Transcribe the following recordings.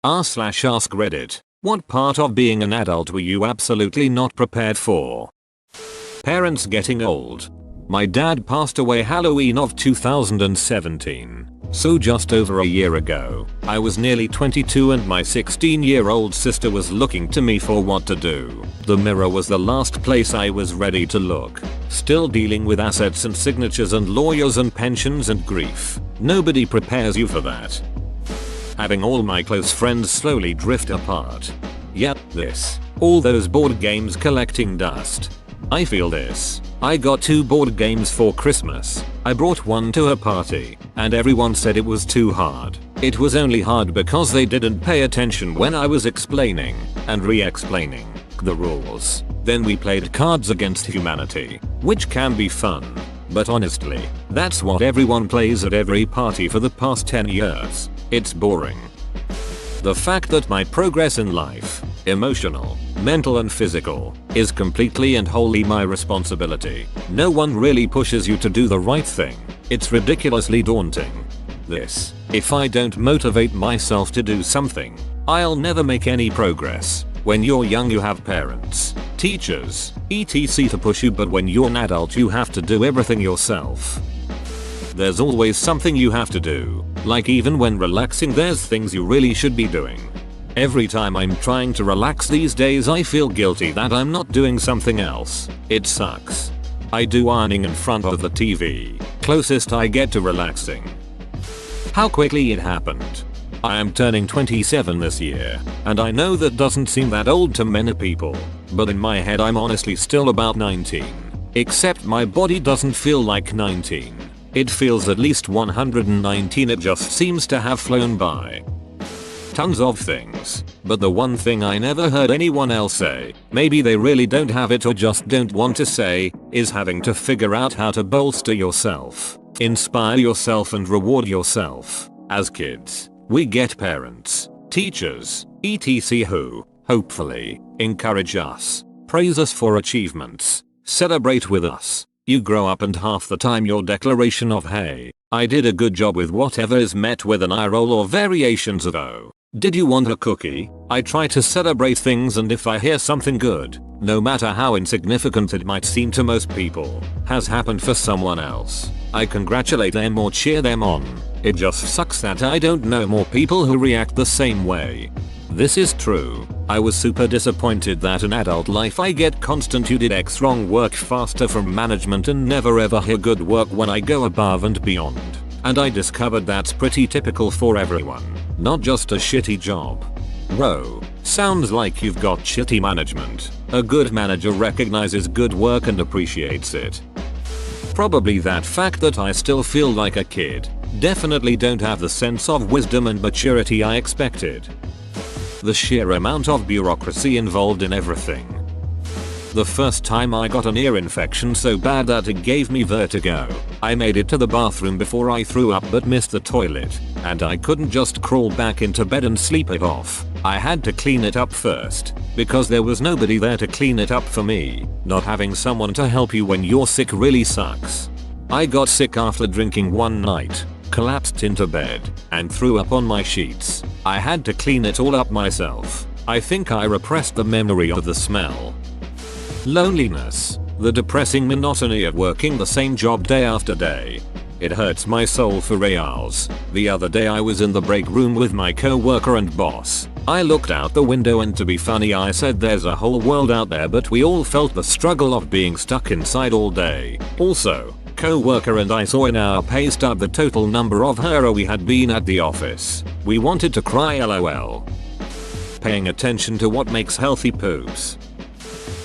r/ask Reddit. What part of being an adult were you absolutely not prepared for? Parents getting old. My dad passed away Halloween of 2017. So just over a year ago. I was nearly 22 and my 16-year-old sister was looking to me for what to do. The mirror was the last place I was ready to look. Still dealing with assets and signatures and lawyers and pensions and grief. Nobody prepares you for that. Having all my close friends slowly drift apart. Yep, this. All those board games collecting dust. I feel this. I got 2 board games for Christmas. I brought one to a party, and everyone said it was too hard. It was only hard because they didn't pay attention when I was explaining and re-explaining the rules. Then we played Cards Against Humanity, which can be fun. But honestly, that's what everyone plays at every party for the past 10 years. It's boring. The fact that my progress in life, emotional, mental and physical, is completely and wholly my responsibility. No one really pushes you to do the right thing. It's ridiculously daunting. This. If I don't motivate myself to do something, I'll never make any progress. When you're young you have parents, teachers, etc. to push you, but when you're an adult you have to do everything yourself. There's always something you have to do. Like even when relaxing there's things you really should be doing. Every time I'm trying to relax these days I feel guilty that I'm not doing something else. It sucks. I do ironing in front of the TV. Closest I get to relaxing. How quickly it happened. I am turning 27 this year, and I know that doesn't seem that old to many people, but in my head I'm honestly still about 19. Except my body doesn't feel like 19. It feels at least 119. It just seems to have flown by. Tons of things, but the one thing I never heard anyone else say, maybe they really don't have it or just don't want to say, is having to figure out how to bolster yourself, inspire yourself and reward yourself. As kids, we get parents, teachers, etc. who, hopefully, encourage us, praise us for achievements, celebrate with us. You grow up and half the time your declaration of "Hey, I did a good job" with whatever is met with an eye roll or variations of "Oh, did you want a cookie?" I try to celebrate things, and if I hear something good, no matter how insignificant it might seem to most people, has happened for someone else, I congratulate them or cheer them on. It just sucks that I don't know more people who react the same way. This is true. I was super disappointed that in adult life I get constant "you did X wrong" work faster from management and never ever hear good work when I go above and beyond. And I discovered that's pretty typical for everyone, not just a shitty job. Bro, sounds like you've got shitty management. A good manager recognizes good work and appreciates it. Probably that fact that I still feel like a kid. Definitely don't have the sense of wisdom and maturity I expected. The sheer amount of bureaucracy involved in everything. The first time I got an ear infection so bad that it gave me vertigo, I made it to the bathroom before I threw up but missed the toilet, and I couldn't just crawl back into bed and sleep it off. I had to clean it up first, because there was nobody there to clean it up for me. Not having someone to help you when you're sick really sucks. I got sick after drinking one night, collapsed into bed, and threw up on my sheets. I had to clean it all up myself. I think I repressed the memory of the smell. Loneliness. The depressing monotony of working the same job day after day. It hurts my soul for reals. The other day I was in the break room with my co-worker and boss. I looked out the window and to be funny I said there's a whole world out there, but we all felt the struggle of being stuck inside all day. Also, co-worker and I saw in our pay stub the total number of her we had been at the office. We wanted to cry lol. Paying attention to what makes healthy poops.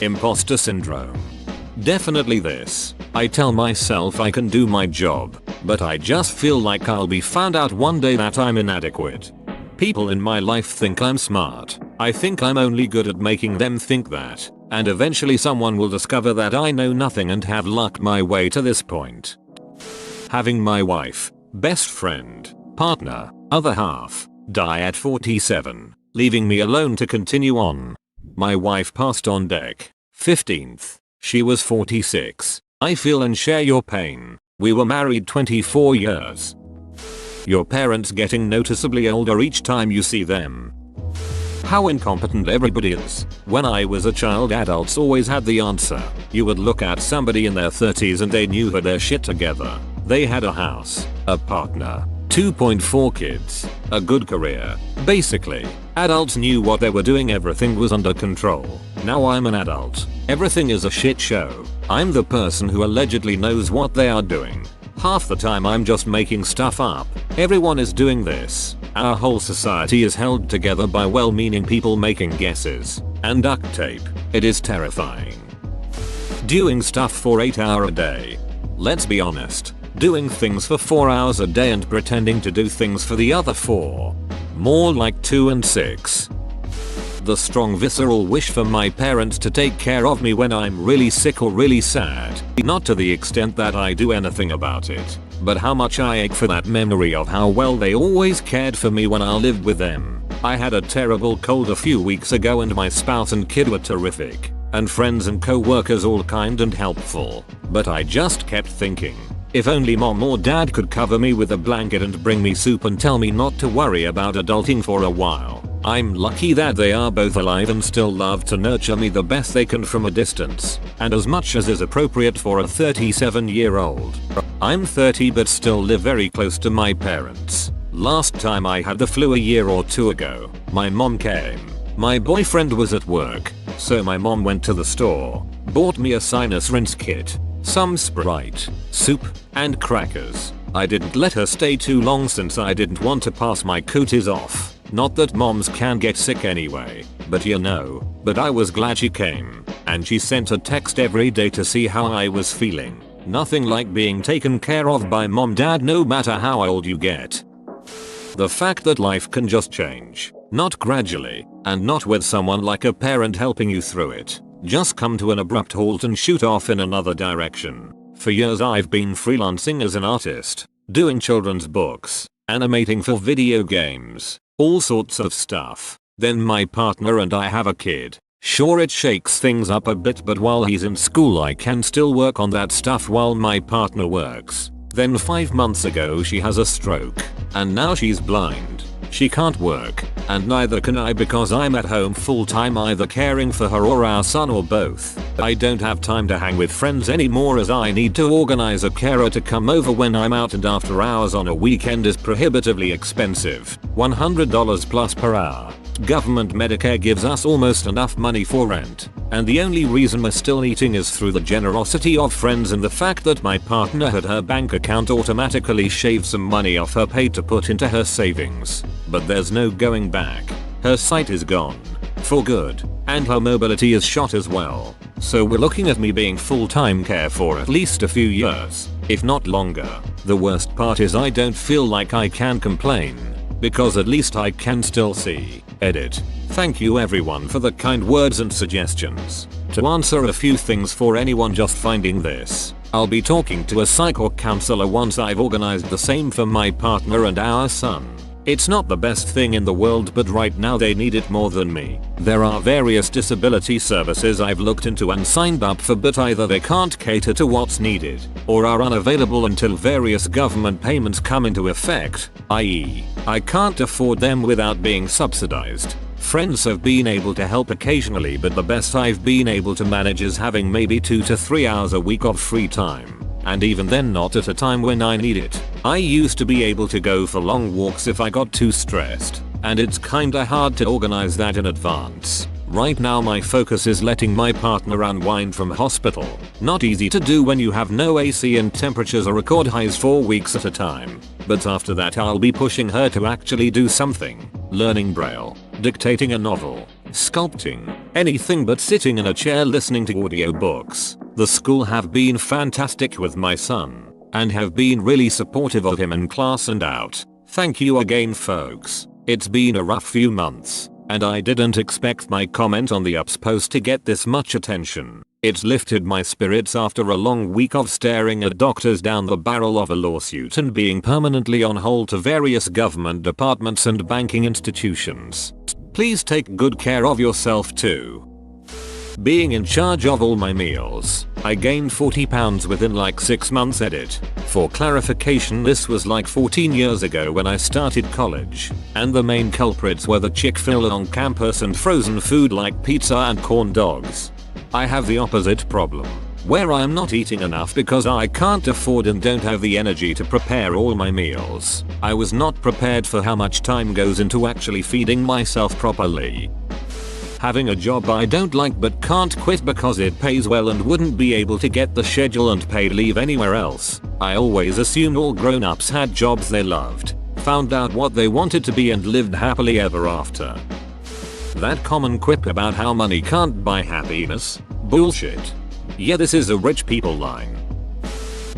Imposter syndrome. Definitely this. I tell myself I can do my job, but I just feel like I'll be found out one day that I'm inadequate. People in my life think I'm smart. I think I'm only good at making them think that, and eventually someone will discover that I know nothing and have lucked my way to this point. Having my wife, best friend, partner, other half, die at 47, leaving me alone to continue on. My wife passed on Dec. 15th. She was 46. I feel and share your pain. We were married 24 years. Your parents getting noticeably older each time you see them. How incompetent everybody is. When I was a child, adults always had the answer. You would look at somebody in their 30s and they knew had their shit together. They had a house, a partner, 2.4 kids, a good career. Basically, adults knew what they were doing, everything was under control. Now I'm an adult. Everything is a shit show. I'm the person who allegedly knows what they are doing. Half the time I'm just making stuff up. Everyone is doing this. Our whole society is held together by well-meaning people making guesses and duct tape. It is terrifying. Doing stuff for 8 hours a day. Let's be honest. Doing things for 4 hours a day and pretending to do things for the other 4. More like 2 and 6. The strong visceral wish for my parents to take care of me when I'm really sick or really sad. Not to the extent that I do anything about it, but how much I ache for that memory of how well they always cared for me when I lived with them. I had a terrible cold a few weeks ago and my spouse and kid were terrific, and friends and co-workers all kind and helpful, but I just kept thinking, if only mom or dad could cover me with a blanket and bring me soup and tell me not to worry about adulting for a while. I'm lucky that they are both alive and still love to nurture me the best they can from a distance, and as much as is appropriate for a 37-year-old. I'm 30 but still live very close to my parents. Last time I had the flu a year or 2 ago, my mom came. My boyfriend was at work, so my mom went to the store, bought me a sinus rinse kit, some Sprite, soup, and crackers. I didn't let her stay too long since I didn't want to pass my cooties off. Not that moms can get sick anyway, but you know. But I was glad she came, and she sent a text every day to see how I was feeling. Nothing like being taken care of by mom dad no matter how old you get. The fact that life can just change, not gradually, and not with someone like a parent helping you through it. Just come to an abrupt halt and shoot off in another direction. For years I've been freelancing as an artist, doing children's books, animating for video games, all sorts of stuff. Then my partner and I have a kid. Sure, it shakes things up a bit, but while he's in school I can still work on that stuff while my partner works. Then 5 months ago she has a stroke, and now she's blind. She can't work, and neither can I because I'm at home full time either caring for her or our son or both. I don't have time to hang with friends anymore as I need to organize a carer to come over when I'm out, and after hours on a weekend is prohibitively expensive, $100 plus per hour. Government Medicare gives us almost enough money for rent, and the only reason we're still eating is through the generosity of friends and the fact that my partner had her bank account automatically shave some money off her pay to put into her savings. But there's no going back. Her sight is gone. For good. And her mobility is shot as well. So we're looking at me being full-time care for at least a few years, if not longer. The worst part is I don't feel like I can complain, because at least I can still see. Edit. Thank you everyone for the kind words and suggestions. To answer a few things for anyone just finding this, I'll be talking to a psych or counselor once I've organized the same for my partner and our son. It's not the best thing in the world, but right now they need it more than me. There are various disability services I've looked into and signed up for, but either they can't cater to what's needed, or are unavailable until various government payments come into effect, i.e., I can't afford them without being subsidized. Friends have been able to help occasionally, but the best I've been able to manage is having maybe 2 to 3 hours a week of free time. And even then not at a time when I need it. I used to be able to go for long walks if I got too stressed, and it's kinda hard to organize that in advance. Right now my focus is letting my partner unwind from hospital. Not easy to do when you have no AC and temperatures are record highs for weeks at a time. But after that I'll be pushing her to actually do something. Learning Braille, dictating a novel, sculpting, anything but sitting in a chair listening to audiobooks. The school have been fantastic with my son, and have been really supportive of him in class and out. Thank you again folks. It's been a rough few months, and I didn't expect my comment on the Ups post to get this much attention. It's lifted my spirits after a long week of staring at doctors down the barrel of a lawsuit and being permanently on hold to various government departments and banking institutions. Please take good care of yourself too. Being in charge of all my meals. I gained 40 pounds within like 6 months. Edit. For clarification, this was like 14 years ago when I started college, and the main culprits were the Chick-fil-A on campus and frozen food like pizza and corn dogs. I have the opposite problem, where I am not eating enough because I can't afford and don't have the energy to prepare all my meals. I was not prepared for how much time goes into actually feeding myself properly. Having a job I don't like but can't quit because it pays well and wouldn't be able to get the schedule and paid leave anywhere else. I always assumed all grown-ups had jobs they loved, found out what they wanted to be and lived happily ever after. That common quip about how money can't buy happiness? Bullshit. Yeah, this is a rich people line.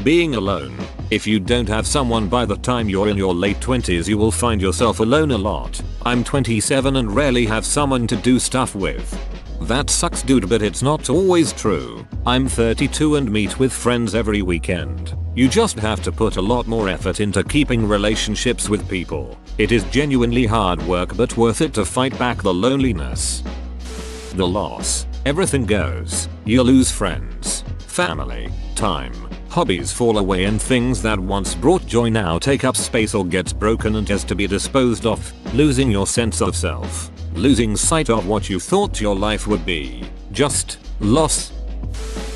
Being alone. If you don't have someone by the time you're in your late 20s, you will find yourself alone a lot. I'm 27 and rarely have someone to do stuff with. That sucks, dude, but it's not always true. I'm 32 and meet with friends every weekend. You just have to put a lot more effort into keeping relationships with people. It is genuinely hard work but worth it to fight back the loneliness. The loss. Everything goes. You lose friends, family, time. Hobbies fall away and things that once brought joy now take up space or gets broken and has to be disposed of, losing your sense of self, losing sight of what you thought your life would be. Just loss.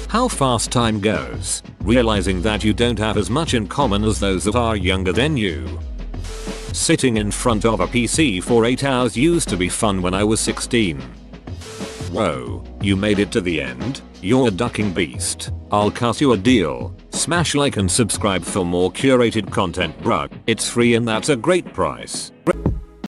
How fast time goes, realizing that you don't have as much in common as those that are younger than you. Sitting in front of a PC for 8 hours used to be fun when I was 16. Whoa, you made it to the end? You're a ducking beast. I'll cut you a deal. Smash like and subscribe for more curated content, bruh. It's free and that's a great price.